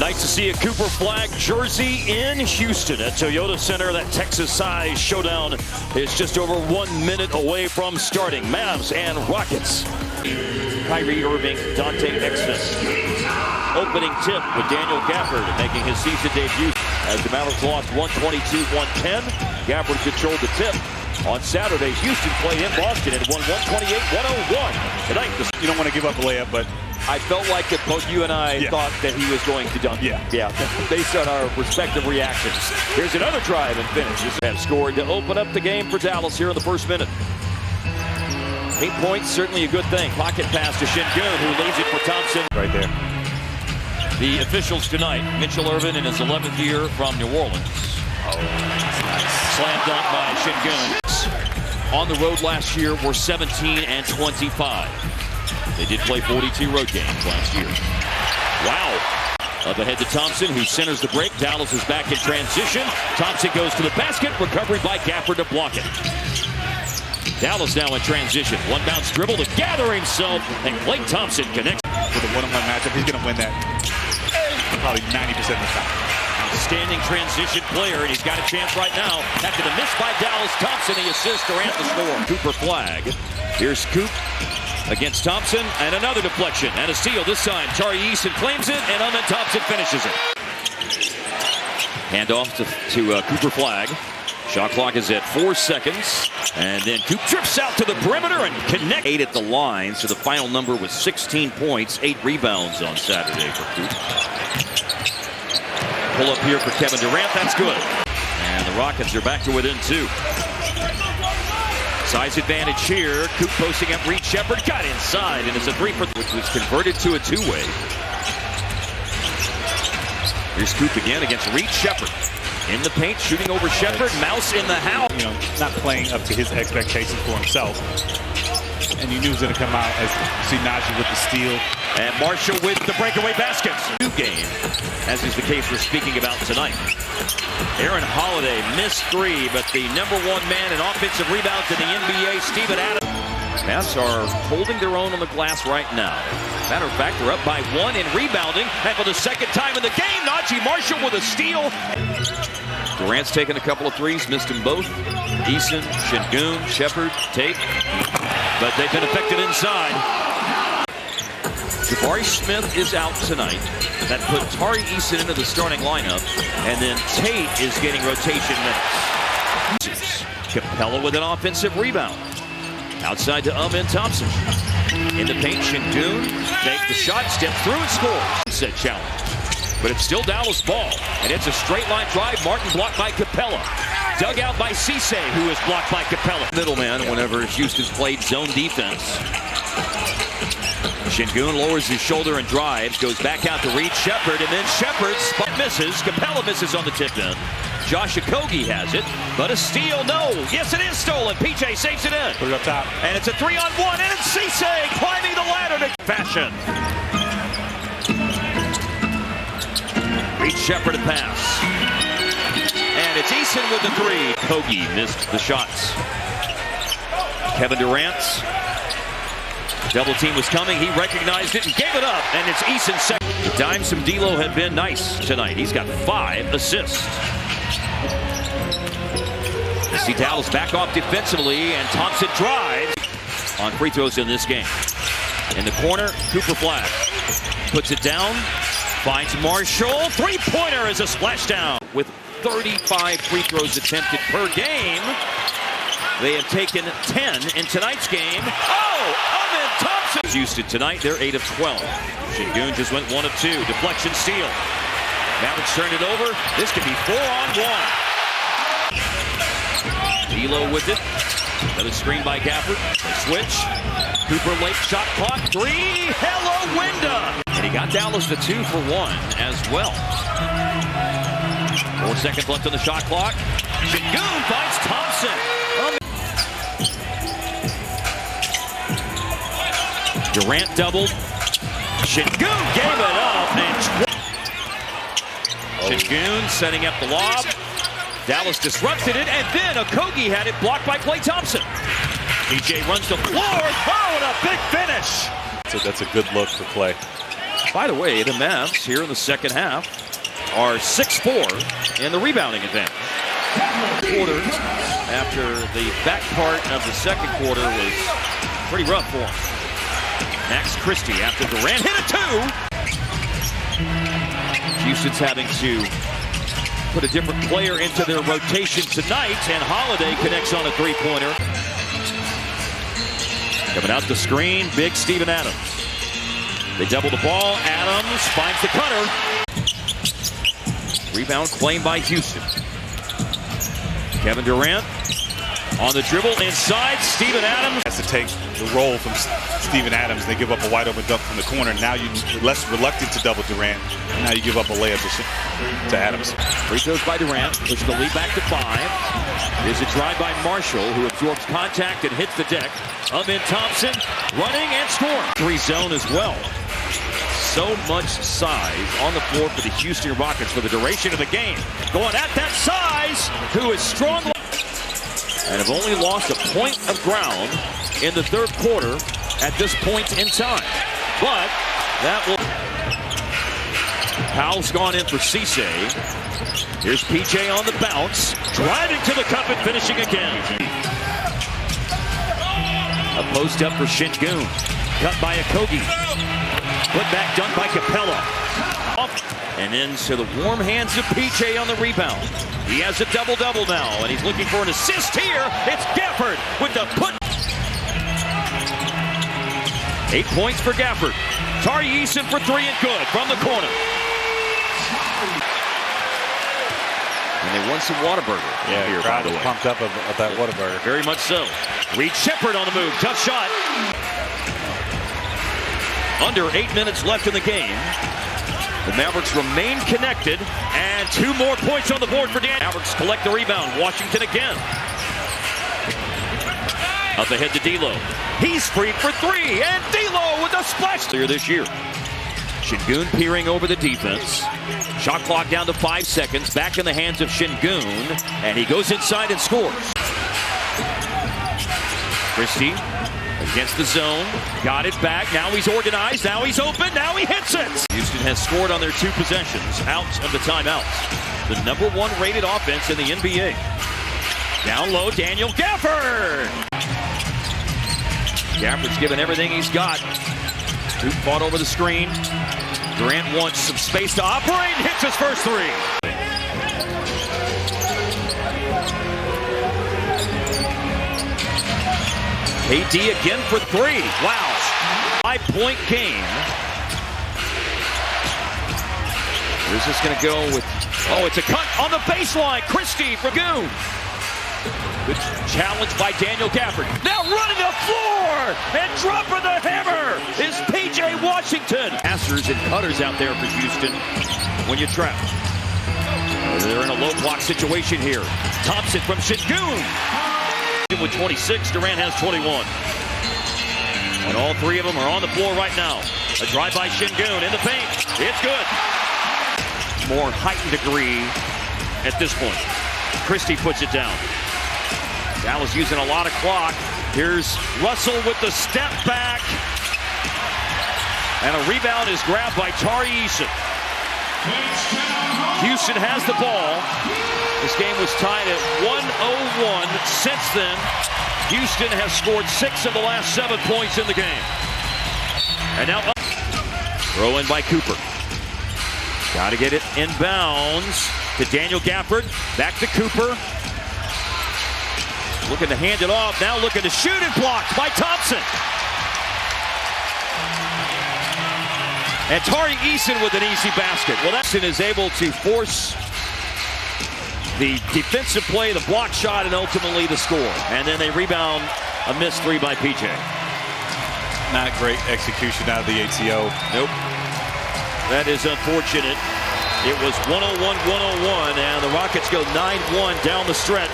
Nice to see a Cooper Flag jersey in Houston at Toyota Center. That Texas-sized showdown is just over 1 minute away from starting. Mavs and Rockets. Kyrie Irving, Dante Exton. Opening tip with Daniel Gafford making his season debut as the Mavericks lost 122-110. Gafford controlled the tip. On Saturday, Houston played in Boston and won 128-101. Tonight, you don't want to give up a layup, but I felt like that both you and I thought that he was going to dunk. Yeah, based on our respective reactions. Here's another drive and finish. Have scored to open up the game for Dallas here in the first minute. 8 points, certainly a good thing. Pocket pass to Şengün, who leaves it for Thompson. Right there. The officials tonight, Mitchell Irvin in his 11th year from New Orleans. Oh, that's nice. Slam dunk by Şengün. On the road last year were 17-25. They did play 42 road games last year. Wow. Up ahead to Thompson, who centers the break. Dallas is back in transition. Thompson goes to the basket. Recovery by Gafford to block it. Dallas now in transition. One bounce dribble to gather himself. And Klay Thompson connects. With a one-on-one matchup, he's going to win that probably 90% of the time. Outstanding transition player, and he's got a chance right now. After the miss by Dallas, Thompson, the assist, Durant the score. Cooper Flag. Here's Coop against Thompson, and another deflection, and a steal this time. Tari Eason claims it, and Amen Thompson finishes it. Handoff to Cooper Flag. Shot clock is at 4 seconds, and then Coop trips out to the perimeter and connects. 8 at the line, so the final number was 16 points, 8 rebounds on Saturday for Coop. Pull up here for Kevin Durant, that's good. And the Rockets are back to within 2. Size advantage here. Coop posting up Reed Shepherd, got inside, and it's a 3 for which was converted to a 2-way. Here's Coop again against Reed Shepherd. In the paint, shooting over Shepherd, Mouse in the house. You know, not playing up to his expectations for himself. And you knew he was going to come out as see Najee with the steal. And Marshall with the breakaway baskets. New game, as is the case we're speaking about tonight. Aaron Holiday missed 3, but the #1 man in offensive rebounds in the NBA, Steven Adams. Mavs are holding their own on the glass right now. Matter of fact, they're up by 1 in rebounding. And for the second time in the game, Najee Marshall with a steal. Durant's taken a couple of threes, missed them both. Eason, Şengün, Shepherd, Tate. But they've been affected inside. Jabari Smith is out tonight. That put Tari Eason into the starting lineup. And then Tate is getting rotation minutes. Capella with an offensive rebound. Outside to Amen Thompson. In the paint, Şengün takes the shot, steps through and scores. Set challenge. But it's still Dallas ball. And it's a straight line drive. Martin blocked by Capella. Dug out by Cisse, who is blocked by Capella. Middleman whenever Houston's played zone defense. Şengün lowers his shoulder and drives. Goes back out to Reed Shepherd. And then Shepherd misses. Capella misses on the tip in. Josh Okogie has it, but a steal, no. Yes, it is stolen. PJ saves it in. Put it up top. And it's a 3-on-1, and it's Cisse climbing the ladder to fashion. Reed Shepherd a pass. And it's Eason with the 3. Okogie missed the shots. Kevin Durant. Double team was coming. He recognized it and gave it up. And it's Eason's second. The Dime some D'Lo had been nice tonight. He's got 5 assists. See Dallas back off defensively, and Thompson drives on free throws in this game. In the corner, Cooper Flag puts it down, finds Marshall. 3-pointer is a splashdown. With 35 free throws attempted per game, they have taken 10 in tonight's game. Oh, Amen Thompson. Houston tonight, they're 8 of 12. Şengün just went 1 of 2. Deflection steal. Mavericks turned it over. This could be 4-on-1. D'Lo with it. Another screen by Gafford. Switch. Cooper late shot clock. 3. Hello, Winda. And he got Dallas to 2 for 1 as well. 4 seconds left on the shot clock. Şengün finds Thompson. Durant doubled. Şengün gave it up. And Şengün setting up the lob. Dallas disrupted it, and then Okogie had it blocked by Klay Thompson. PJ runs the floor. Oh, and a big finish. So that's a good look for Klay. By the way, the Mavs here in the second half are 6-4 in the rebounding advantage. Quarter after the back part of the second quarter was pretty rough for him. Max Christie after Durant hit a two. Houston's having to put a different player into their rotation tonight, and Holiday connects on a three-pointer. Coming out the screen, big Steven Adams. They double the ball. Adams finds the cutter. Rebound claimed by Houston. Kevin Durant on the dribble inside. Steven Adams has to take the roll from Steven Adams. They give up a wide open dunk from the corner. Now you're less reluctant to double Durant. And now you give up a layup to Adams. Free throws by Durant. Pushes the lead back to 5. Here's a drive by Marshall, who absorbs contact and hits the deck. Up in Thompson, running and scoring. 3 zone as well. So much size on the floor for the Houston Rockets for the duration of the game. Going at that size, who is strong and have only lost a point of ground in the third quarter at this point in time. But that will... Powell's gone in for Cisse. Here's PJ on the bounce, driving to the cup and finishing again. A post up for Şengün. Cut by Okogie. Put back done by Capella. And into the warm hands of PJ on the rebound. He has a double-double now, and he's looking for an assist here. It's Gafford with the put. 8 points for Gafford. Tari Eason for 3 and good from the corner. And they won some Whataburger. Yeah, here, crowd by the was way. pumped up of that Whataburger. Very much so. Reed Sheppard on the move. Tough shot. Under 8 minutes left in the game. The Mavericks remain connected, and 2 more points on the board for Dan. Mavericks collect the rebound. Washington again. Up ahead to D'Lo. He's free for 3, and D'Lo with a splash clear this year. Şengün peering over the defense. Shot clock down to 5 seconds. Back in the hands of Şengün, and he goes inside and scores. Christie against the zone, got it back, now he's organized, now he's open, now he hits it! Houston has scored on their 2 possessions, out of the timeouts. The #1 rated offense in the NBA. Down low, Daniel Gafford! Gafford's given everything he's got. Duke fought over the screen. Durant wants some space to operate, and hits his first 3. KD again for 3. Wow. 5-point game. Where's this going to go with... Oh, it's a cut on the baseline. Christie from Goon. Good challenge by Daniel Gafford. Now running the floor and dropping the hammer is PJ Washington. Passers and cutters out there for Houston when you're trapped. They're in a low block situation here. Thompson from Şengün. With 26, Durant has 21. And all 3 of them are on the floor right now. A drive by Şengün in the paint. It's good. More heightened degree at this point. Christie puts it down. Dallas using a lot of clock. Here's Russell with the step back. And a rebound is grabbed by Tari Eason. Houston has the ball. This game was tied at 101. Since then, Houston has scored 6 of the last 7 points in the game. And now throw in by Cooper. Got to get it inbounds to Daniel Gafford. Back to Cooper. Looking to hand it off. Now looking to shoot it, blocked by Thompson. And Tari Eason with an easy basket. Well, Eason is able to force the defensive play, the block shot, and ultimately the score. And then they rebound a missed 3 by PJ. Not great execution out of the ATO. Nope. That is unfortunate. It was 101-101, and the Rockets go 9-1 down the stretch.